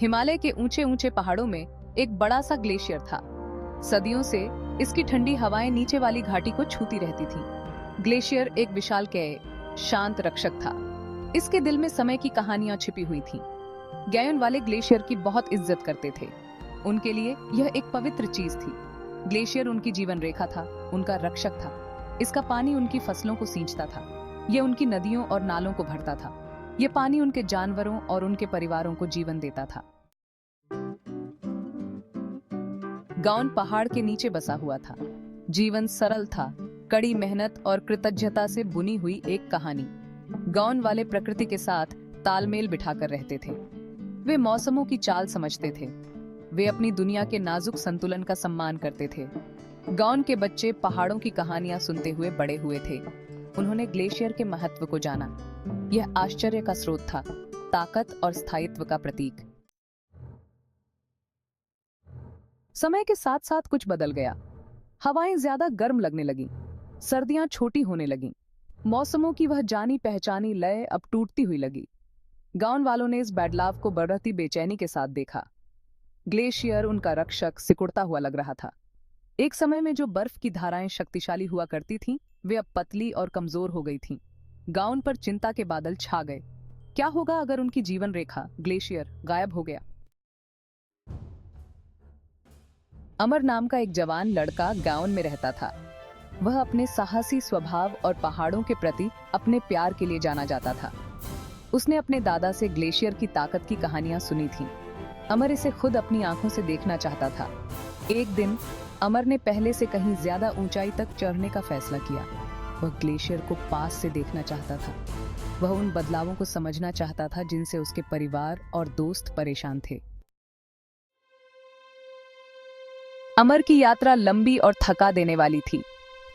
हिमालय के ऊंचे ऊंचे पहाड़ों में एक बड़ा सा ग्लेशियर था। सदियों से इसकी ठंडी हवाएं नीचे वाली घाटी को छूती रहती थीं। ग्लेशियर एक विशालकाय, शांत रक्षक था। इसके दिल में समय की कहानियां छिपी हुई थीं। गायोन वाले ग्लेशियर की बहुत इज्जत करते थे। उनके लिए यह एक पवित्र चीज थी। ग्लेशियर उनकी जीवन रेखा था, उनका रक्षक था। इसका पानी उनकी फसलों को सींचता था। यह उनकी नदियों और नालों को भरता था। यह पानी उनके जानवरों और उनके परिवारों को जीवन देता था। गाउन पहाड़ के नीचे बसा हुआ था। जीवन सरल था, कड़ी मेहनत और कृतज्ञता से बुनी हुई एक कहानी। गाउन वाले प्रकृति के साथ तालमेल बिठाकर रहते थे। वे मौसमों की चाल समझते थे। वे अपनी दुनिया के नाजुक संतुलन का सम्मान करते थे। गाउन के बच्चे पहाड़ों की कहानियां सुनते हुए बड़े हुए थे। उन्होंने ग्लेशियर के महत्व को जाना। यह आश्चर्य का स्रोत था, ताकत और स्थायित्व का प्रतीक। समय के साथ साथ कुछ बदल गया। हवाएं ज्यादा गर्म लगने लगीं, सर्दियां छोटी होने लगीं। मौसमों की वह जानी पहचानी लय अब टूटती हुई लगी। गाउन वालों ने इस बदलाव को बढ़ती बेचैनी के साथ देखा। ग्लेशियर, उनका रक्षक, सिकुड़ता हुआ लग रहा था। एक समय में जो बर्फ की धाराएं शक्तिशाली हुआ करती थीं, वे अब पतली और कमजोर हो गई थीं। गाउन पर चिंता के बादल छा गए। क्या होगा अगर उनकी जीवन रेखा, ग्लेशियर, गायब हो गया? अमर नाम का एक जवान लड़का गाउन में रहता था। वह अपने साहसी स्वभाव और पहाड़ों के प्रति अपने प्यार के लिए जाना जाता था। उसने अपने दादा से ग्लेशियर की ताकत की कहानियां सुनी थीं। अमर इसे खुद अपनी आंखों से देखना चाहता था। एक दिन अमर ने पहले से कहीं ज्यादा ऊंचाई तक चढ़ने का फैसला किया। वह ग्लेशियर को पास से देखना चाहता था। वह उन बदलावों को समझना चाहता था जिनसे उसके परिवार और दोस्त परेशान थे। अमर की यात्रा लंबी और थका देने वाली थी।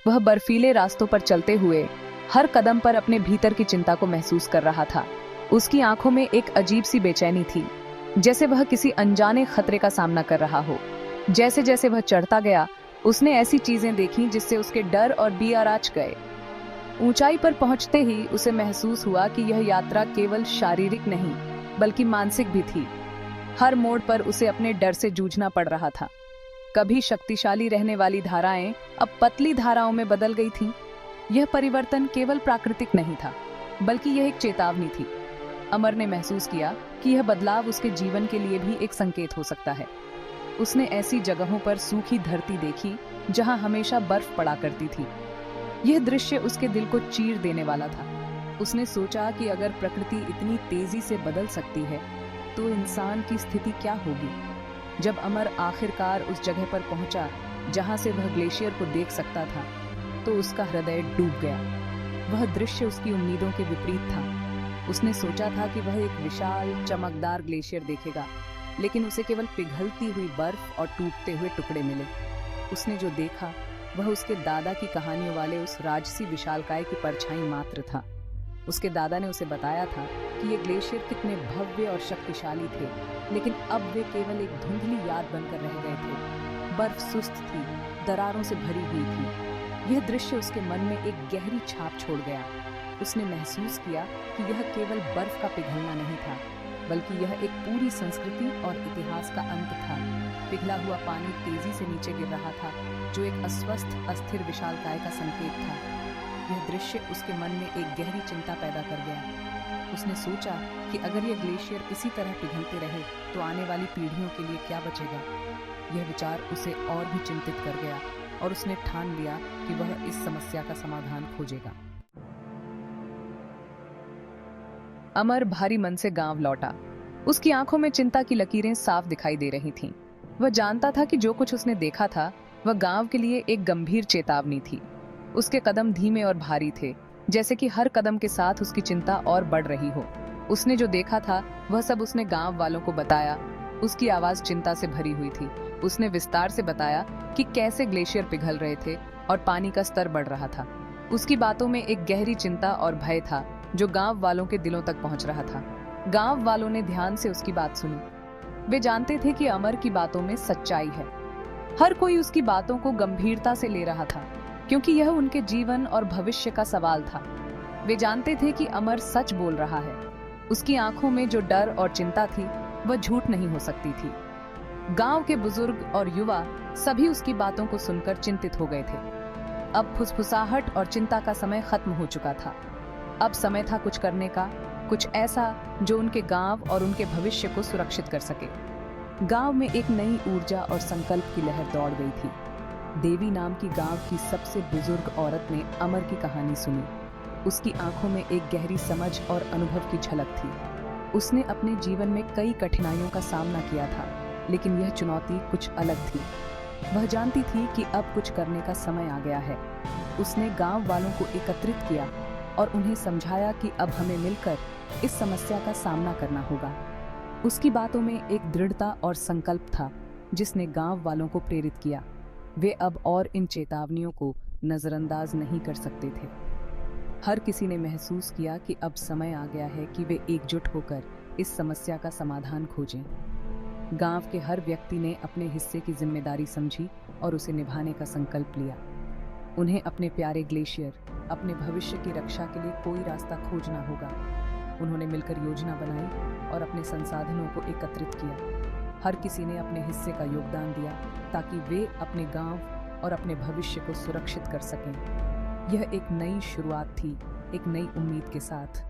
वह बर्फीले रास्तों पर चलते हुए हर कदम पर अपने भीतर की चिंता को महसूस कर रहा था। उसकी आंखों में एक अजीब सी बेचैनी थी, जैसे वह किसी अनजाने खतरे का सामना कर रहा हो। जैसे जैसे वह चढ़ता गया, उसने ऐसी चीजें देखीं जिससे उसके डर और बियर आच गए। ऊंचाई पर पहुंचते ही उसे महसूस हुआ कि यह यात्रा केवल शारीरिक नहीं, बल्कि मानसिक भी थी। हर मोड़ पर उसे अपने डर से जूझना पड़ रहा था। कभी शक्तिशाली रहने वाली धाराएं अब पतली धाराओं में बदल गई थीं। यह परिवर्तन केवल प्राकृतिक नहीं था, बल्कि यह एक चेतावनी थी। अमर ने महसूस किया कि यह बदलाव उसके जीवन के लिए भी एक संकेत हो सकता है। उसने ऐसी जगहों पर सूखी धरती देखी जहां हमेशा बर्फ पड़ा करती थी। यह दृश्य उसके दिल को चीर देने वाला था। उसने सोचा कि अगर प्रकृति इतनी तेजी से बदल सकती है, तो इंसान की स्थिति क्या होगी। जब अमर आखिरकार उस जगह पर पहुंचा जहां से वह ग्लेशियर को देख सकता था, तो उसका हृदय डूब गया। वह दृश्य उसकी उम्मीदों के विपरीत था। उसने सोचा था कि वह एक विशाल, चमकदार ग्लेशियर देखेगा, लेकिन उसे केवल पिघलती हुई बर्फ और टूटते हुए टुकड़े मिले। उसने जो देखा वह उसके दादा की कहानियों वाले उस राजसी विशालकाय की परछाई मात्र था। उसके दादा ने उसे बताया था कि ये ग्लेशियर कितने भव्य और शक्तिशाली थे, लेकिन अब वे केवल एक धुंधली याद बनकर रह गए थे। बर्फ सुस्त थी, दरारों से भरी हुई थी। यह दृश्य उसके मन में एक गहरी छाप छोड़ गया। उसने महसूस किया कि यह केवल बर्फ का पिघलना नहीं था, बल्कि यह एक पूरी संस्कृति और इतिहास का अंत था। पिघला हुआ पानी तेजी से नीचे गिर रहा था, जो एक अस्वस्थ, अस्थिर विशालकाय का संकेत था। यह दृश्य उसके मन में एक गहरी चिंता पैदा कर गया। उसने सोचा कि अगर यह ग्लेशियर इसी तरह पिघलते रहे, तो आने वाली पीढ़ियों के लिए क्या बचेगा। यह विचार उसे और भी चिंतित कर गया और उसने ठान लिया कि वह इस समस्या का समाधान खोजेगा। अमर भारी मन से गांव लौटा। उसकी आंखों में चिंता की लकीरें साफ दिखाई दे रही थीं। वह जानता था कि जो कुछ उसने देखा था, वह गांव के लिए एक गंभीर चेतावनी थी। उसके कदम धीमे और भारी थे, जैसे कि हर कदम के साथ उसकी चिंता और बढ़ रही हो। उसने जो देखा था वह सब उसने गांव वालों को बताया। उसकी आवाज चिंता से भरी हुई थी। उसने विस्तार से बताया कि कैसे ग्लेशियर पिघल रहे थे और पानी का स्तर बढ़ रहा था। उसकी बातों में एक गहरी चिंता और भय था, जो गांव वालों के दिलों तक पहुंच रहा था। गांव वालों ने ध्यान से उसकी बात सुनी। वे जानते थे कि अमर की बातों में सच्चाई है। हर कोई उसकी बातों को गंभीरता से ले रहा था, क्योंकि यह उनके जीवन और भविष्य का सवाल था। वे जानते थे कि अमर सच बोल रहा है। उसकी आंखों में जो डर और चिंता थी, वह झूठ नहीं हो सकती थी। गांव के बुजुर्ग और युवा सभी उसकी बातों को सुनकर चिंतित हो गए थे। अब फुसफुसाहट और चिंता का समय खत्म हो चुका था। अब समय था कुछ करने का, कुछ ऐसा जो उनके गांव और उनके भविष्य को सुरक्षित कर सके। गांव में एक नई ऊर्जा और संकल्प की लहर दौड़ गई थी। देवी नाम की गांव की सबसे बुजुर्ग औरत ने अमर की कहानी सुनी। उसकी आंखों में एक गहरी समझ और अनुभव की झलक थी। उसने अपने जीवन में कई कठिनाइयों का सामना किया था, लेकिन यह चुनौती कुछ अलग थी। वह जानती थी कि अब कुछ करने का समय आ गया है। उसने गांव वालों को एकत्रित किया और उन्हें समझाया कि अब हमें मिलकर इस समस्या का सामना करना होगा। उसकी बातों में एक दृढ़ता और संकल्प था जिसने गांव वालों को प्रेरित किया। वे अब और इन चेतावनियों को नजरअंदाज नहीं कर सकते थे। हर किसी ने महसूस किया कि अब समय आ गया है कि वे एकजुट होकर इस समस्या का समाधान खोजें। गांव के हर व्यक्ति ने अपने हिस्से की जिम्मेदारी समझी और उसे निभाने का संकल्प लिया। उन्हें अपने प्यारे ग्लेशियर, अपने भविष्य की रक्षा के लिए कोई रास्ता खोजना होगा। उन्होंने मिलकर योजना बनाई और अपने संसाधनों को एकत्रित किया। हर किसी ने अपने हिस्से का योगदान दिया ताकि वे अपने गांव और अपने भविष्य को सुरक्षित कर सकें। यह एक नई शुरुआत थी, एक नई उम्मीद के साथ।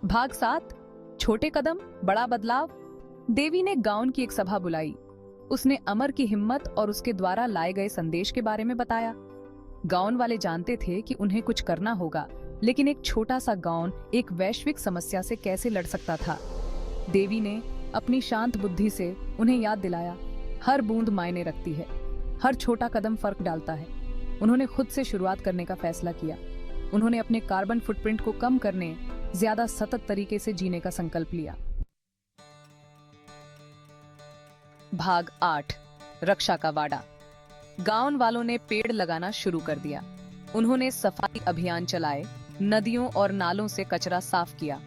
भाग 7, छोटे कदम बड़ा बदलाव। देवी ने गांव की एक सभा बुलाई। उसने अमर की हिम्मत और उसके द्वारा लाए गए संदेश के बारे में बताया। गांव वाले जानते थे कि उन्हें कुछ करना होगा, लेकिन एक छोटा सा गांव एक वैश्विक समस्या से कैसे लड़ सकता था। देवी ने अपनी शांत बुद्धि से उन्हें याद दिलाया, हर बूंद मायने रखती है, हर छोटा कदम फर्क डालता है। उन्होंने खुद से शुरुआत करने का फैसला किया। उन्होंने अपने कार्बन फुटप्रिंट को कम करने, ज्यादा सतत तरीके से जीने का संकल्प लिया। भाग 8, रक्षा का वादा। गांव वालों ने पेड़ लगाना शुरू कर दिया। उन्होंने सफाई अभियान चलाए, नदियों और नालों से कचरा साफ किया।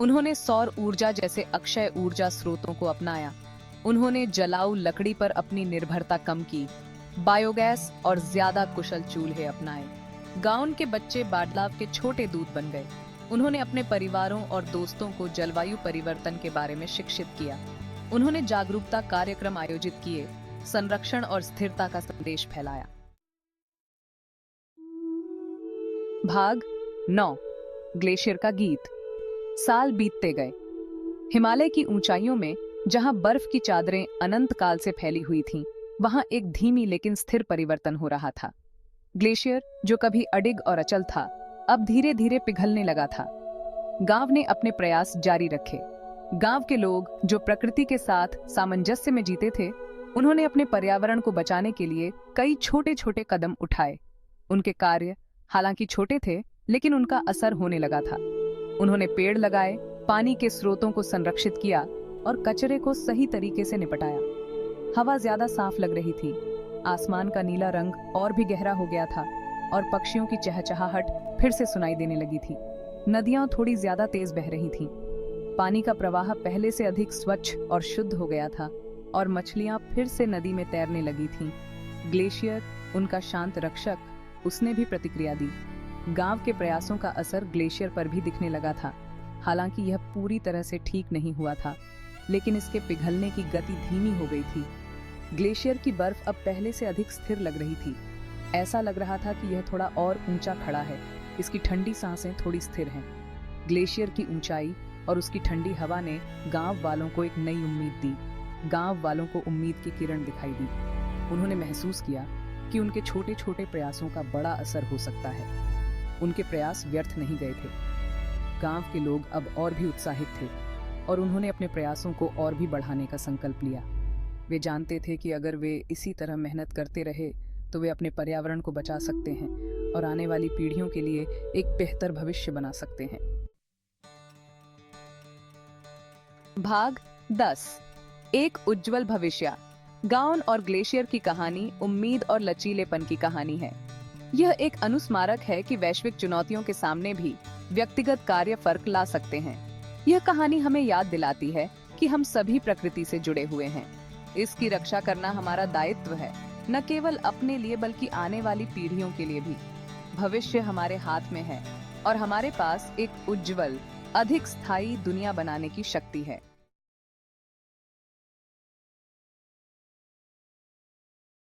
उन्होंने सौर ऊर्जा जैसे अक्षय ऊर्जा स्रोतों को अपनाया। उन्होंने जलाऊ लकड़ी पर अपनी निर्भरता कम की, बायोगैस और ज्यादा कुशल चूल्हे अपनाए। गांव के बच्चे बदलाव के छोटे दूत बन गए। उन्होंने अपने परिवारों और दोस्तों को जलवायु परिवर्तन के बारे में शिक्षित किया। उन्होंने जागरूकता कार्यक्रम आयोजित किए, संरक्षण और स्थिरता का संदेश फैलाया। भाग 9, ग्लेशियर का गीत। साल बीतते गए। हिमालय की ऊंचाइयों में जहां बर्फ की चादरें अनंत काल से फैली हुई थीं, वहां एक धीमी लेकिन स्थिर परिवर्तन हो रहा था। ग्लेशियर, जो कभी अडिग और अचल था, अब धीरे धीरे पिघलने लगा था। गांव ने अपने प्रयास जारी रखे। गांव के लोग, जो प्रकृति के साथ सामंजस्य में जीते थे, उन्होंने अपने पर्यावरण को बचाने के लिए कई छोटे छोटे कदम उठाए। उनके कार्य हालांकि छोटे थे, लेकिन उनका असर होने लगा था। उन्होंने पेड़ लगाए, पानी के स्रोतों को संरक्षित किया और कचरे को सही तरीके से निपटाया। हवा ज्यादा साफ लग रही थी। आसमान का नीला रंग और भी गहरा हो गया था और पक्षियों की चहचहाहट फिर से सुनाई देने लगी थी। नदियां थोड़ी ज्यादा तेज बह रही थीं। पानी का प्रवाह पहले से अधिक स्वच्छ और शुद्ध हो गया था और मछलियां फिर से नदी में तैरने लगी थीं। ग्लेशियर, उनका शांत रक्षक, उसने भी प्रतिक्रिया दी। गांव के प्रयासों का असर ग्लेशियर पर भी दिखने लगा था। हालांकि यह पूरी तरह से ठीक नहीं हुआ था, लेकिन इसके पिघलने की गति धीमी हो गई थी। ग्लेशियर की बर्फ अब पहले से अधिक स्थिर लग रही थी। ऐसा लग रहा था कि यह थोड़ा और ऊंचा खड़ा है। इसकी ठंडी सांसें थोड़ी स्थिर हैं। ग्लेशियर की ऊंचाई और उसकी ठंडी हवा ने गांव वालों को एक नई उम्मीद दी। गांव वालों को उम्मीद की किरण दिखाई दी। उन्होंने महसूस किया कि उनके छोटे छोटे प्रयासों का बड़ा असर हो सकता है। उनके प्रयास व्यर्थ नहीं गए थे। गांव के लोग अब और भी उत्साहित थे और उन्होंने अपने प्रयासों को और भी बढ़ाने का संकल्प लिया। वे जानते थे कि अगर वे इसी तरह मेहनत करते रहे तो वे अपने पर्यावरण को बचा सकते हैं और आने वाली पीढ़ियों के लिए एक बेहतर भविष्य बना सकते हैं। भाग 10, एक उज्जवल भविष्य। गाउन और ग्लेशियर की कहानी उम्मीद और लचीलेपन की कहानी है। यह एक अनुस्मारक है कि वैश्विक चुनौतियों के सामने भी व्यक्तिगत कार्य फर्क ला सकते हैं। यह कहानी हमें याद दिलाती है कि हम सभी प्रकृति से जुड़े हुए हैं। इसकी रक्षा करना हमारा दायित्व है, न केवल अपने लिए बल्कि आने वाली पीढ़ियों के लिए भी। भविष्य हमारे हाथ में है और हमारे पास एक उज्जवल, अधिक स्थायी दुनिया बनाने की शक्ति है।